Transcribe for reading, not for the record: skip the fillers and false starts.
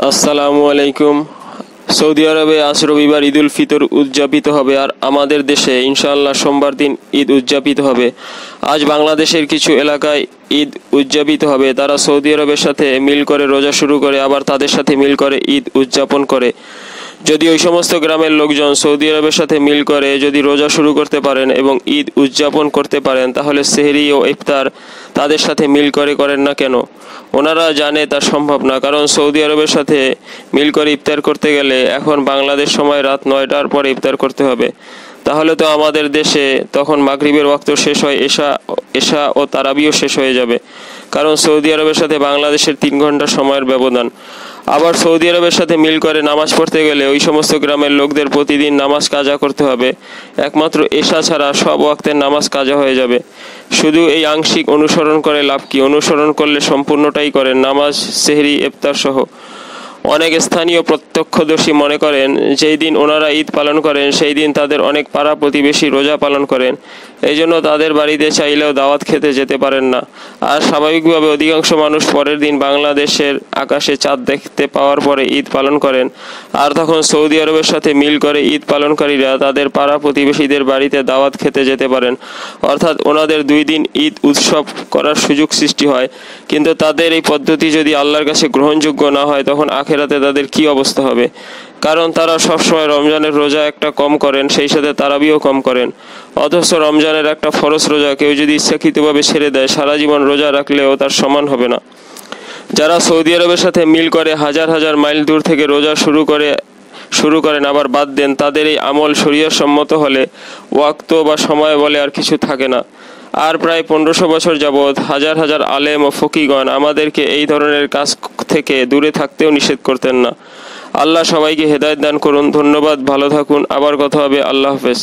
আসসালামু আলাইকুম। সৌদি আরবে আজ রবিবার ঈদুল ফিতর উদযাপিত হবে, আর আমাদের দেশে ইনশাআল্লাহ সোমবার দিন ঈদ উদযাপিত হবে। আজ বাংলাদেশের কিছু এলাকায় ঈদ উদযাপিত হবে। তারা সৌদি আরবের সাথে মিল করে রোজা শুরু করে, আবার তাদের সাথে মিল করে ঈদ উদযাপন করে। যদি ওই সমস্ত গ্রামের লোকজন সৌদি আরবের সাথে মিল করে যদি রোজা শুরু করতে পারেন এবং ঈদ উদযাপন করতে পারেন, তাহলে সেহরি ও ইফতার তাদের সাথে মিল করে করেন না কেন? ওনারা জানে তা সম্ভব না, কারণ সৌদি আরবের সাথে মিল করে ইফতার করতে গেলে এখন বাংলাদেশ সময় রাত 9টার পরে ইফতার করতে হবে। তাহলে তো আমাদের দেশে তখন মাগরিবের ওয়াক্ত শেষ হয়, এশা ও তারাবিও শেষ হয়ে যাবে, কারণ সৌদি আরবের সাথে বাংলাদেশের 3 ঘন্টা সময়ের ব্যবধান। আবার সৌদি আরবের সাথে মিল করে নামাজ পড়তে গেলে ওই সমস্ত গ্রামের লোকদের প্রতিদিন নামাজ কাজা করতে হবে। একমাত্র এশা ছাড়া সব ওয়াক্তের নামাজ কাজা হয়ে যাবে। শুধু এই আংশিক অনুসরণ করে লাভ কি? অনুসরণ করলে সম্পূর্ণটাই করেন, নামাজ, সেহরি, ইফতার সহ। অনেক স্থানীয় প্রত্যক্ষদর্শী মনে করেন যেই দিন ওনারা ঈদ পালন করেন সেই দিন তাদের অনেক পাড়া প্রতিবেশী রোজা পালন করেন, এই জন্য তাদের বাড়িতে চাইলেও দাওয়াত খেতে যেতে পারেন না। আর স্বাভাবিকভাবে অধিকাংশ মানুষ পরের দিন বাংলাদেশের আকাশে চাঁদ দেখতে পাওয়ার পরে ঈদ পালন করেন। আর তখন সৌদি আরবের সাথে মিল করে ঈদ পালনকারীরা তাদের পাড়া প্রতিবেশীদের বাড়িতে দাওয়াত খেতে যেতে পারেন, অর্থাৎ ওনাদের 2 দিন ঈদ উৎসব করার সুযোগ সৃষ্টি হয়। কিন্তু তাদের এই পদ্ধতি যদি আল্লাহর কাছে গ্রহণযোগ্য না হয়, তখন আখেরাতে তাদের কি অবস্থা হবে? কারণ তারা সবসময় রমজানের রোজা একটা কম করেন, সেই সাথে তারাবিও কম করেন। অথচ রমজানের একটা ফরজ রোজা কেউ যদি ইচ্ছাকৃতভাবে ছেড়ে দেয়, সারা জীবন রোজা রাখলেও তার সমান হবে না। যারা সৌদি আরবের সাথে মিল করে হাজার হাজার মাইল দূর থেকে রোজা শুরু করেন আবার বাদ দেন, তাদের এই আমল শরীয়ত সম্মত হলে ওয়াক্ত বা সময় বলে আর কিছু থাকে না। আর প্রায় 1500 বছর যাবৎ হাজার হাজার আলেম ও ফকিগণ আমাদেরকে এই ধরনের কাজ থেকে দূরে থাকতেও নিষেধ করতেন না। আল্লাহ সবাইকে হেদায়েত দান করুন। ধন্যবাদ, ভালো থাকুন। আবার কথা হবে। আল্লাহ হাফেজ।